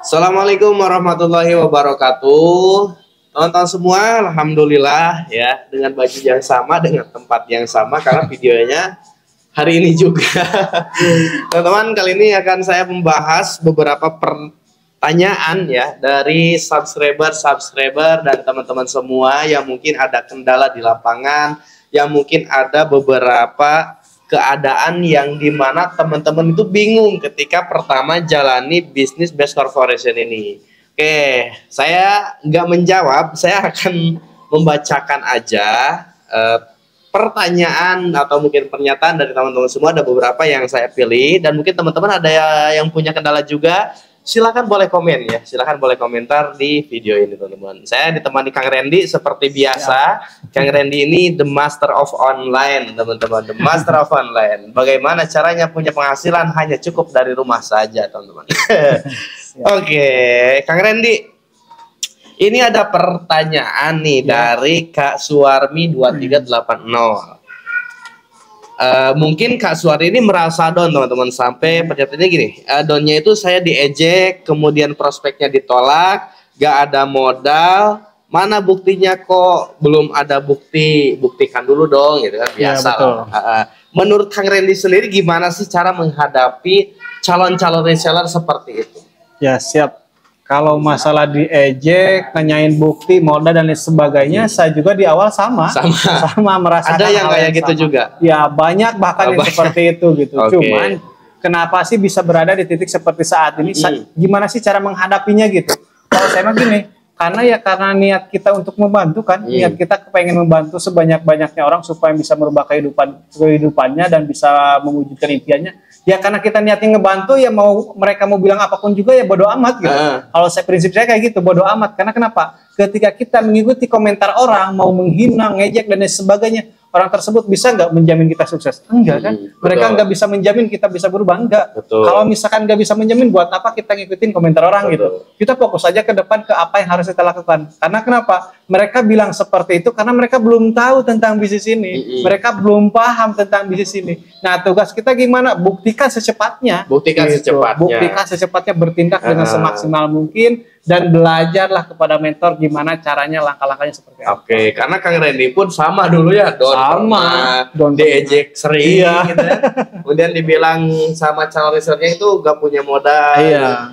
Assalamualaikum warahmatullahi wabarakatuh. Teman-teman semua, alhamdulillah ya, dengan baju yang sama, dengan tempat yang sama, karena videonya hari ini juga. Teman-teman, kali ini akan saya membahas beberapa pertanyaan ya dari subscriber dan teman-teman semua yang mungkin ada kendala di lapangan, yang mungkin ada beberapa keadaan yang dimana teman-teman itu bingung ketika pertama jalani bisnis Best Corporation ini. Oke, saya nggak menjawab, saya akan membacakan aja pertanyaan atau mungkin pernyataan dari teman-teman semua. Ada beberapa yang saya pilih dan mungkin teman-teman ada yang punya kendala juga. Silakan boleh komen ya, silakan boleh komentar di video ini teman-teman. Saya ditemani Kang Randy seperti biasa. Kang Randy ini the master of online teman-teman, the master of online. Bagaimana caranya punya penghasilan hanya cukup dari rumah saja teman-teman. Oke, Kang Randy, ini ada pertanyaan nih dari Kak Suwarmi 2380. Mungkin Kak Suwarmi ini merasa down teman-teman, sampai pernyataannya gini, downnya itu saya diejek, kemudian prospeknya ditolak, gak ada modal, mana buktinya kok belum ada bukti, buktikan dulu dong gitu kan, biasa ya, menurut Kang Randy sendiri gimana sih cara menghadapi calon-calon reseller seperti itu? Ya siap. Kalau masalah diejek, nanyain bukti, modal dan lain sebagainya, saya juga di awal sama merasakan. Ada yang kayak gitu sama juga? Ya banyak, bahkan yang seperti itu gitu. Cuman kenapa sih bisa berada di titik seperti saat ini? Gimana sih cara menghadapinya gitu? Kalau saya mah gini, karena niat kita untuk membantu kan, niat kita pengen membantu sebanyak-banyaknya orang supaya bisa merubah kehidupannya dan bisa mewujudkan impiannya. Ya karena kita niatnya ngebantu, ya mereka mau bilang apapun juga ya bodo amat gitu. Kalau prinsip saya kayak gitu, bodo amat. Karena kenapa? Ketika kita mengikuti komentar orang, mau menghina, ngejek dan lain sebagainya, orang tersebut bisa nggak menjamin kita sukses? Enggak kan? Mereka nggak bisa menjamin kita bisa berubah, enggak. Kalau misalkan nggak bisa menjamin, buat apa kita ngikutin komentar orang gitu? Kita fokus aja ke depan, ke apa yang harus kita lakukan. Karena kenapa? Mereka bilang seperti itu karena mereka belum tahu tentang bisnis ini. Mereka belum paham tentang bisnis ini. Nah, tugas kita gimana? Buktikan secepatnya. Buktikan secepatnya, bertindak dengan semaksimal mungkin. Dan belajarlah kepada mentor gimana caranya, langkah-langkahnya seperti apa. Oke, karena Kang Randy pun sama dulu ya, diejek sering gitu ya. Kemudian dibilang sama calon resellernya itu gak punya modal.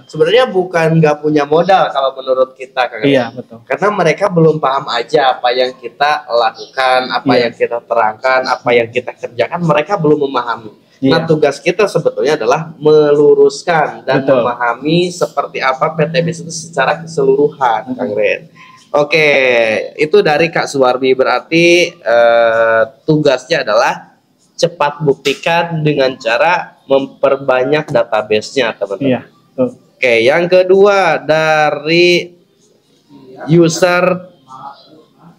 Sebenarnya bukan gak punya modal kalau menurut kita, Kang Randy. Betul. Karena mereka belum paham aja apa yang kita lakukan, apa yang kita terangkan, apa yang kita kerjakan, mereka belum memahami. Nah, tugas kita sebetulnya adalah meluruskan dan memahami seperti apa PT Bis itu secara keseluruhan, Kang Ren. Oke, itu dari Kak Suwarmi. Berarti tugasnya adalah cepat buktikan dengan cara memperbanyak database-nya, teman-teman. Oke, yang kedua dari user,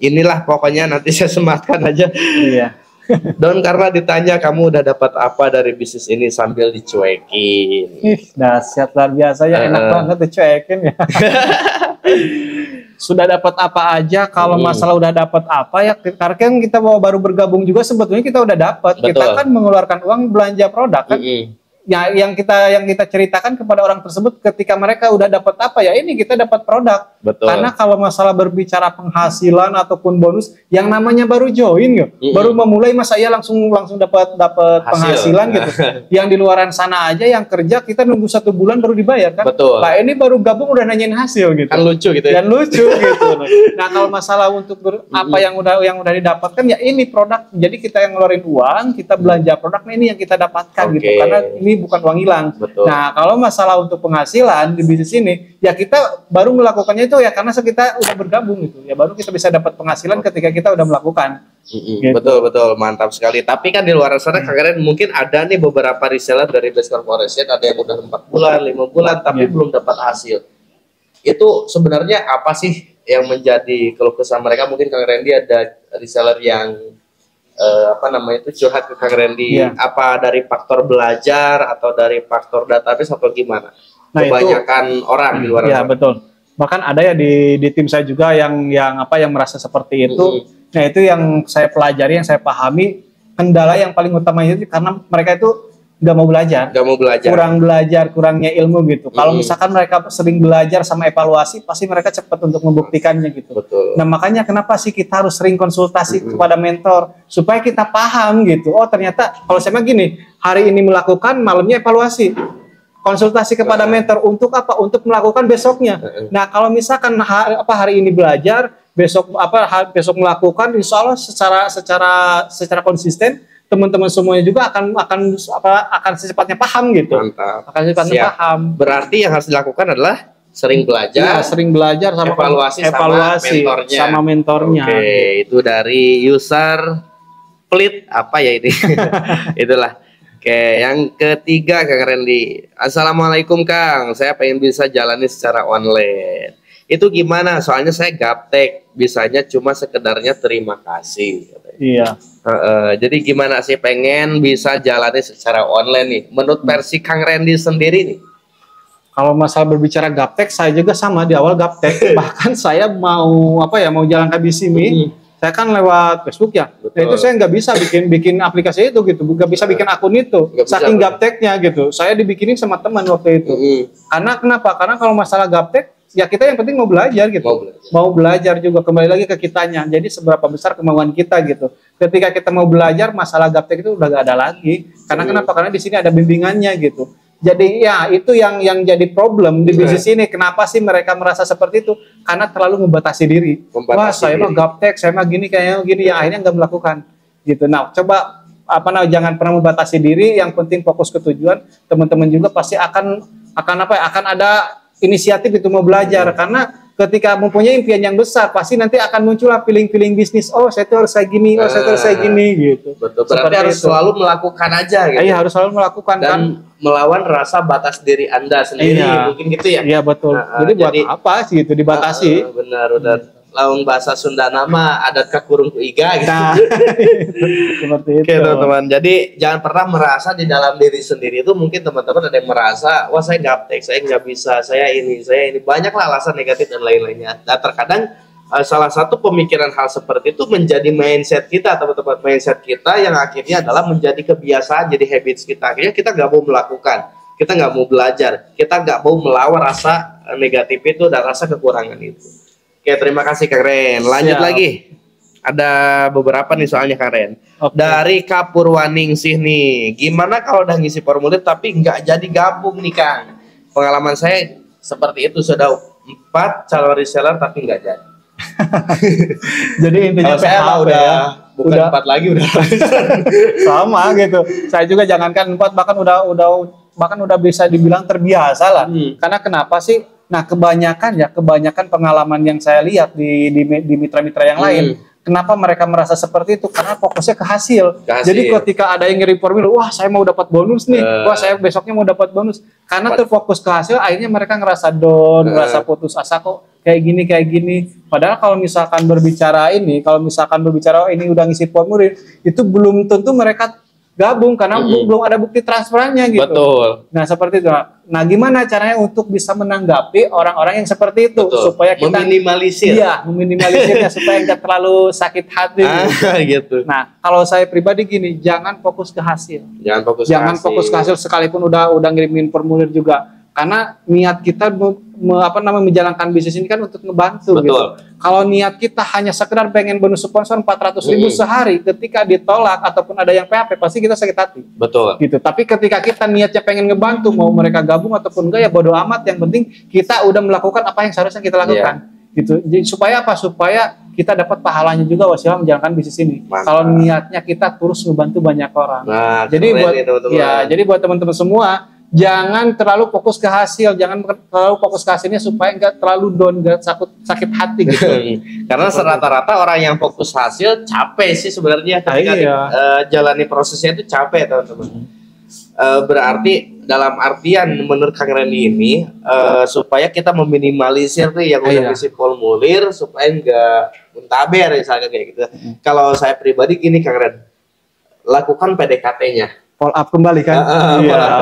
inilah pokoknya nanti saya sematkan aja. Don, karena ditanya kamu udah dapat apa dari bisnis ini, sambil dicuekin. Dahsyat, luar biasa ya, enak banget dicuekin ya. Sudah dapat apa aja, kalau masalah udah dapat apa ya, karena kan kita baru bergabung juga sebetulnya kita udah dapat. Kita kan mengeluarkan uang belanja produk kan. Ya, yang kita ceritakan kepada orang tersebut ketika mereka udah dapat apa, ya ini kita dapat produk. Karena kalau masalah berbicara penghasilan ataupun bonus, yang namanya baru join baru memulai, masa ya langsung dapat penghasilan gitu. Yang di luaran sana aja yang kerja kita nunggu 1 bulan baru dibayar kan. Nah, ini baru gabung udah nanyain hasil gitu. Kan lucu gitu ya. Dan lucu gitu. Nah, kalau masalah untuk apa yang udah didapatkan, ya ini produk. Jadi kita yang ngeluarin uang, kita belanja produk, nah ini yang kita dapatkan gitu. Karena ini bukan uang hilang. Nah, kalau masalah untuk penghasilan di bisnis ini, ya kita baru melakukannya itu ya karena kita udah bergabung gitu. Ya baru kita bisa dapat penghasilan ketika kita udah melakukan. Gitu. Betul, mantap sekali. Tapi kan di luar sana Kang Ren mungkin ada nih beberapa reseller dari Best Corporation, ada yang udah 4 bulan, 5 bulan tapi belum dapat hasil. Itu sebenarnya apa sih yang menjadi keluh kesah mereka? Mungkin Kang Randy ada reseller yang curhat ke Kang Randy, apa dari faktor belajar atau dari faktor database atau gimana? Nah, kebanyakan itu, orang di luar sana. Betul. Bahkan ada ya di tim saya juga yang merasa seperti itu. Nah, itu yang saya pelajari, yang saya pahami, kendala yang paling utama itu karena mereka itu nggak mau belajar, kurang belajar, kurangnya ilmu gitu. Kalau misalkan mereka sering belajar sama evaluasi, pasti mereka cepat untuk membuktikannya gitu. Betul. Nah makanya kenapa sih kita harus sering konsultasi kepada mentor supaya kita paham gitu. Oh ternyata kalau saya mah gini, hari ini melakukan, malamnya evaluasi. Konsultasi kepada mentor untuk apa? Untuk melakukan besoknya. Nah kalau misalkan hari ini belajar, besok melakukan, insya Allah secara konsisten, teman-teman semuanya juga akan secepatnya paham gitu. Mantap. Akan secepatnya paham. Berarti yang harus dilakukan adalah sering belajar, sering belajar sama evaluasi sama mentornya. Oke, itu dari user Plit apa ya ini? Itulah. Oke, yang ketiga Kang Randy. Assalamualaikum Kang, saya pengen bisa jalani secara online. Itu gimana? Soalnya saya gaptek, bisanya cuma sekedarnya terima kasih. Iya. Jadi gimana sih pengen bisa jalani secara online nih? Menurut versi Kang Randy sendiri nih? Kalau masalah berbicara gaptek, saya juga sama di awal gaptek. Bahkan saya mau mau jalan ke Bisimi, saya kan lewat Facebook ya. Nah itu saya nggak bisa bikin aplikasi itu gitu, nggak bisa bikin akun itu. Saking gapteknya gitu. Saya dibikinin sama teman waktu itu. Karena kenapa? Karena kalau masalah gaptek, ya kita yang penting mau belajar gitu, mau belajar juga, kembali lagi ke kitanya. Jadi seberapa besar kemauan kita gitu. Ketika kita mau belajar, masalah gaptek itu udah gak ada lagi. Karena kenapa? Karena di sini ada bimbingannya gitu. Jadi ya itu yang jadi problem di bisnis ini. Kenapa sih mereka merasa seperti itu? Karena terlalu membatasi diri. Wah saya mah gaptek, saya mah gini kayaknya gini, ya akhirnya nggak melakukan gitu. Nah coba jangan pernah membatasi diri. Yang penting fokus ke tujuan. Teman-teman juga pasti akan ada inisiatif itu mau belajar, karena ketika mempunyai impian yang besar pasti nanti akan muncullah feeling bisnis. Oh saya tuh harus kayak gini, oh saya tuh harus kayak gini gitu. Betul. Berarti harus selalu melakukan aja gitu. Iya harus selalu melakukan dan melawan rasa batas diri Anda sendiri, mungkin gitu ya. Iya betul. Jadi buat apa sih itu dibatasi? Benar. Lawan bahasa Sunda nama adat kakurung ku iga gitu. Nah, seperti itu. Oke teman-teman, jadi jangan pernah merasa di dalam diri sendiri itu mungkin teman-teman ada yang merasa, wah saya gaptek, saya nggak bisa, saya ini. Banyaklah alasan negatif dan lain-lainnya. Nah terkadang salah satu pemikiran hal seperti itu menjadi mindset kita, teman-teman. Mindset kita yang akhirnya adalah menjadi kebiasaan, jadi habits kita. Akhirnya kita nggak mau melakukan, kita nggak mau belajar, kita nggak mau melawan rasa negatif itu dan rasa kekurangan itu. Oke, terima kasih Kang Ren. Lanjut lagi. Ada beberapa nih soalnya Kang Ren. Dari Kapurwaningsih nih. Gimana kalau udah ngisi formulir tapi nggak jadi gabung nih Kang? Pengalaman saya seperti itu, sudah 4 calon reseller tapi nggak jadi. Jadi intinya saya udah bukan 4 lagi udah. Sama gitu. Saya juga jangankan 4 bahkan udah bisa dibilang terbiasa lah. Karena kenapa sih? Nah kebanyakan pengalaman yang saya lihat di mitra-mitra yang lain, kenapa mereka merasa seperti itu? Karena fokusnya ke hasil. Jadi ketika ada yang ngirim formulir, wah saya mau dapat bonus nih, wah saya besoknya mau dapat bonus. Karena terfokus ke hasil, akhirnya mereka ngerasa down, ngerasa putus asa kok kayak gini. Padahal kalau misalkan berbicara ini ini udah ngisi formulir, itu belum tentu mereka gabung karena belum ada bukti transferannya gitu. Betul. Nah seperti itu. Nah gimana caranya untuk bisa menanggapi orang-orang yang seperti itu? Betul. Supaya kita meminimalisir. Iya, meminimalisirnya supaya nggak terlalu sakit hati. Gitu. Nah kalau saya pribadi gini, jangan fokus ke hasil. Jangan fokus ke hasil sekalipun udah ngirimin formulir juga. Karena niat kita menjalankan bisnis ini kan untuk ngebantu. Betul. Gitu. Kalau niat kita hanya sekedar pengen bonus sponsor 400.000 sehari, ketika ditolak ataupun ada yang PHP pasti kita sakit hati. Betul. Gitu. Tapi ketika kita niatnya pengen ngebantu, mau mereka gabung ataupun enggak ya bodo amat, yang penting kita udah melakukan apa yang seharusnya kita lakukan. Gitu. Jadi supaya apa? Supaya kita dapat pahalanya juga wasilah menjalankan bisnis ini. Kalau niatnya kita terus ngebantu banyak orang. Nah, jadi buat teman-teman semua, jangan terlalu fokus ke hasil, jangan terlalu fokus ke hasilnya supaya nggak terlalu down, nggak sakit hati gitu. Karena rata-rata orang yang fokus hasil capek sih sebenarnya ketika jalani prosesnya itu capek teman-teman. Berarti dalam artian menurut Kang Randy ini supaya kita meminimalisir tuh yang udah isi formulir supaya nggak muntaber misalnya kayak gitu. Kalau saya pribadi gini Kang Randy, lakukan PDKT-nya. Follow up kembali kan?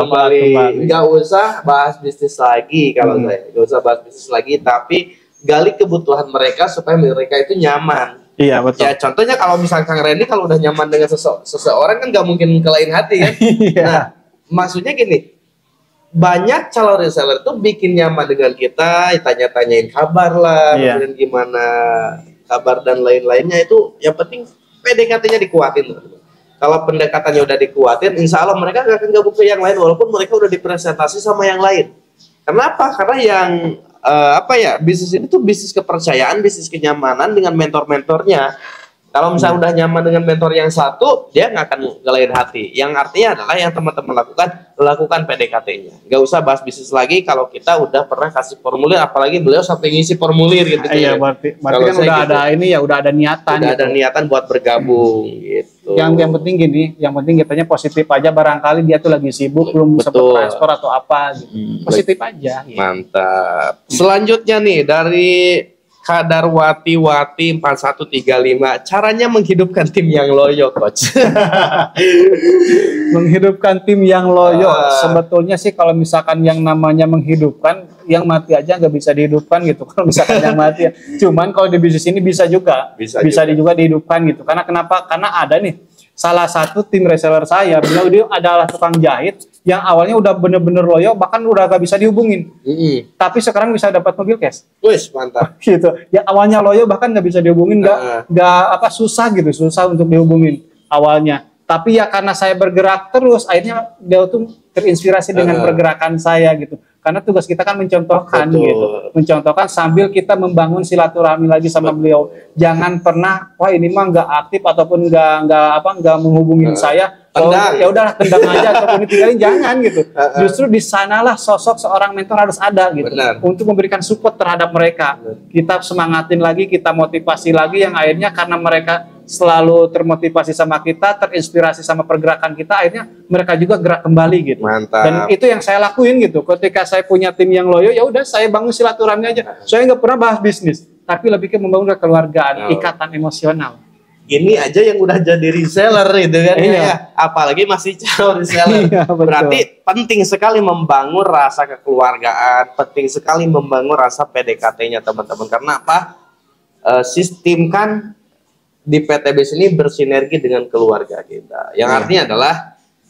Kembali. Nggak usah bahas bisnis lagi kalau saya. Nggak usah bahas bisnis lagi, tapi gali kebutuhan mereka supaya mereka itu nyaman. Iya betul. Ya contohnya kalau misalnya Kang Randy kalau udah nyaman dengan seseorang kan nggak mungkin ke lain hati kan. Nah maksudnya gini, banyak calon reseller tuh bikin nyaman dengan kita, tanya-tanyain kabar lah, kemudian gimana kabar dan lain-lainnya, itu yang penting PDKT-nya dikuatin. Kalau pendekatannya udah dikuatin, insya Allah mereka gak akan gabung ke yang lain walaupun mereka udah dipresentasi sama yang lain. Kenapa? Karena yang bisnis ini tuh bisnis kepercayaan, bisnis kenyamanan dengan mentor-mentornya. Kalau misalnya udah nyaman dengan mentor yang satu, dia nggak akan ngelain hati. Yang artinya adalah yang teman-teman lakukan PDKT-nya. Nggak usah bahas bisnis lagi kalau kita udah pernah kasih formulir, apalagi beliau sampai ngisi formulir gitu. Iya, berarti kan udah gitu, ada ini ya, udah ada niatan. Udah ada niatan buat bergabung gitu. Yang penting gini, yang penting kitanya positif aja. Barangkali dia tuh lagi sibuk, belum sempat transfer atau apa. Gitu. Positif aja. Mantap. Selanjutnya nih dari Kadarwati 4135, caranya menghidupkan tim yang loyo, coach. Menghidupkan tim yang loyo, sebetulnya sih kalau misalkan yang namanya menghidupkan, yang mati aja nggak bisa dihidupkan gitu. Kalau misalkan yang mati ya. Cuman kalau di bisnis ini bisa juga dihidupkan gitu. Karena kenapa? Karena ada nih salah satu tim reseller saya, beliau dia adalah tukang jahit yang awalnya udah bener-bener loyo, bahkan udah gak bisa dihubungin. Tapi sekarang bisa dapat mobil cash. Wih, mantap. Gitu. Ya awalnya loyo bahkan gak bisa dihubungin, susah untuk dihubungin awalnya. Tapi ya karena saya bergerak terus, akhirnya dia tuh terinspirasi dengan pergerakan saya gitu. Karena tugas kita kan mencontohkan gitu, mencontohkan sambil kita membangun silaturahmi lagi sama beliau. Jangan pernah, wah ini mah nggak aktif ataupun nggak menghubungin saya. Ya udahlah tendang aja ataupun ditinggalin, jangan gitu. Justru di sanalah sosok seorang mentor harus ada gitu, untuk memberikan support terhadap mereka. Kita semangatin lagi, kita motivasi lagi, yang akhirnya karena mereka selalu termotivasi sama kita, terinspirasi sama pergerakan kita, akhirnya mereka juga gerak kembali gitu. Mantap. Dan itu yang saya lakuin gitu. Ketika saya punya tim yang loyo, ya udah saya bangun silaturahmi aja. Saya nggak pernah bahas bisnis, tapi lebih ke membangun kekeluargaan, ikatan emosional. Ini aja yang udah jadi reseller itu kan, ya. Apalagi masih calon reseller. Berarti penting sekali membangun rasa kekeluargaan, penting sekali membangun rasa PDKT-nya teman-teman. Karena apa? Sistem kan di PTBis ini bersinergi dengan keluarga kita. Yang artinya adalah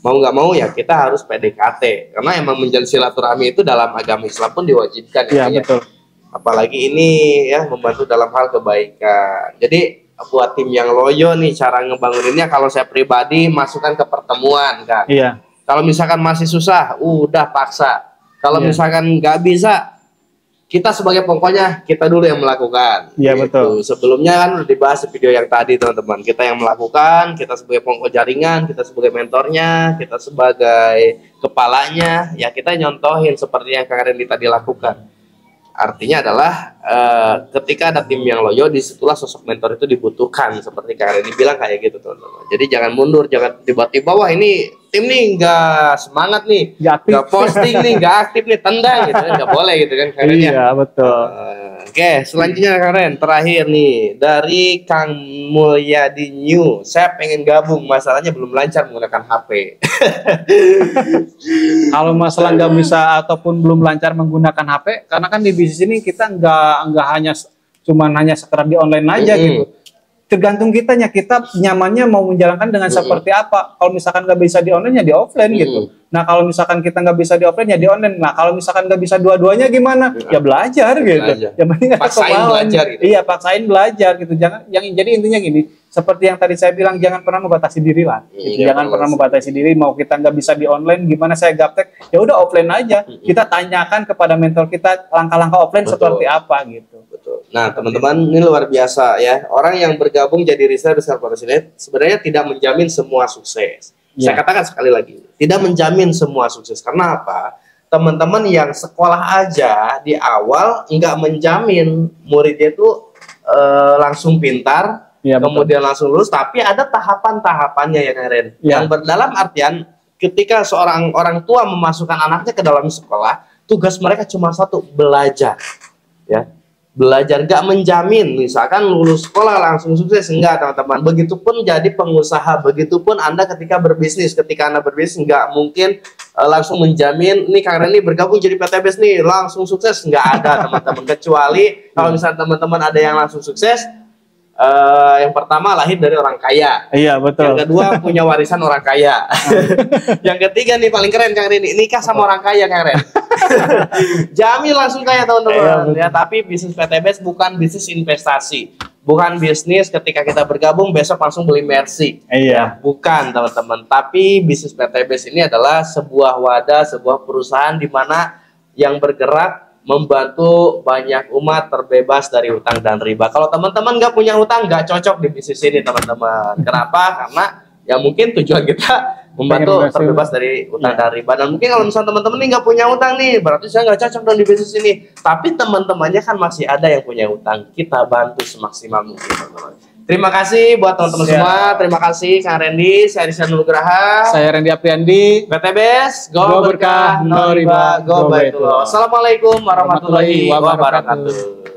mau nggak mau ya kita harus PDKT. Karena emang menjalin silaturahmi itu dalam agama Islam pun diwajibkan. Betul. Apalagi ini ya membantu dalam hal kebaikan. Jadi buat tim yang loyo nih, cara ngebanguninnya kalau saya pribadi masukkan ke pertemuan kan. Kalau misalkan masih susah, udah paksa. Kalau misalkan nggak bisa, kita sebagai pokoknya kita dulu yang melakukan. Betul. Sebelumnya kan udah dibahas di video yang tadi teman-teman. Kita yang melakukan, kita sebagai pokok jaringan, kita sebagai mentornya, kita sebagai kepalanya, ya kita nyontohin seperti yang Kak Randy tadi lakukan. Artinya adalah ketika ada tim yang loyo, disitulah sosok mentor itu dibutuhkan, seperti Kak Randy bilang kayak gitu teman-teman. Jadi jangan mundur, jangan tiba-tiba wah ini tim nih nggak semangat nih, nggak posting nih, nggak aktif nih, tendang gitu kan, nggak boleh gitu kan Kak Randy. Betul. Oke, selanjutnya Kak Ren, terakhir nih dari Kang Mulyadi New. Saya pengen gabung, masalahnya belum lancar menggunakan HP. Kalau masalah nggak bisa ataupun belum lancar menggunakan HP, karena kan di bisnis ini kita nggak hanya sekedar di online aja gitu. Tergantung kitanya, kita nyamannya mau menjalankan dengan seperti apa. Kalau misalkan nggak bisa di online ya di offline gitu. Nah kalau misalkan kita nggak bisa di offline ya di online. Nah kalau misalkan nggak bisa dua-duanya gimana? Ya belajar gitu. Yang penting paksain belajar gitu. Iya, paksain belajar gitu. Jangan, jadi intinya gini, seperti yang tadi saya bilang, jangan pernah membatasi diri lah. Gitu. Jangan pernah membatasi diri. Mau kita nggak bisa di online, gimana saya gaptek? Ya udah offline aja. Kita tanyakan kepada mentor kita langkah-langkah offline seperti apa gitu. Nah teman-teman, ini luar biasa ya. Orang yang bergabung jadi reseller sebenarnya tidak menjamin semua sukses. Saya katakan sekali lagi, tidak menjamin semua sukses. Karena apa? Teman-teman yang sekolah aja di awal nggak menjamin muridnya itu langsung pintar, kemudian langsung lulus. Tapi ada tahapan-tahapannya ya Karen. Yang dalam artian ketika seorang orang tua memasukkan anaknya ke dalam sekolah, tugas mereka cuma satu, belajar. Ya. Belajar, gak menjamin misalkan lulus sekolah langsung sukses, enggak teman-teman. Begitupun jadi pengusaha, begitupun Anda ketika berbisnis, nggak mungkin langsung menjamin nih karena ini bergabung jadi PTBis nih langsung sukses, nggak ada teman-teman. Kecuali kalau misalnya teman-teman ada yang langsung sukses, Yang pertama lahir dari orang kaya. Iya, betul. Yang kedua punya warisan orang kaya. Yang ketiga nih paling keren Kang Reni, nikah sama orang kaya Kang Ren. Jamin langsung kaya teman-teman. Ya, tapi bisnis PTBS bukan bisnis investasi. Bukan bisnis ketika kita bergabung besok langsung beli Mercy. Iya. Bukan teman-teman. Tapi bisnis PTBS ini adalah sebuah wadah, sebuah perusahaan di mana yang bergerak membantu banyak umat terbebas dari hutang dan riba. Kalau teman-teman nggak punya hutang, nggak cocok di bisnis ini teman-teman. Kenapa? Karena ya mungkin tujuan kita membantu terbebas dari hutang dan riba. Dan mungkin kalau misalnya teman-teman ini nggak punya hutang nih, berarti saya nggak cocok dong di bisnis ini. Tapi teman-temannya kan masih ada yang punya hutang. Kita bantu semaksimal mungkin teman-teman. Terima kasih buat teman-teman semua. Terima kasih Kang Randy, saya Rizal Nugraha. Saya Randy Apriandi. PTBS, go berkah, no riba, go baitullah. Assalamualaikum warahmatullahi wabarakatuh.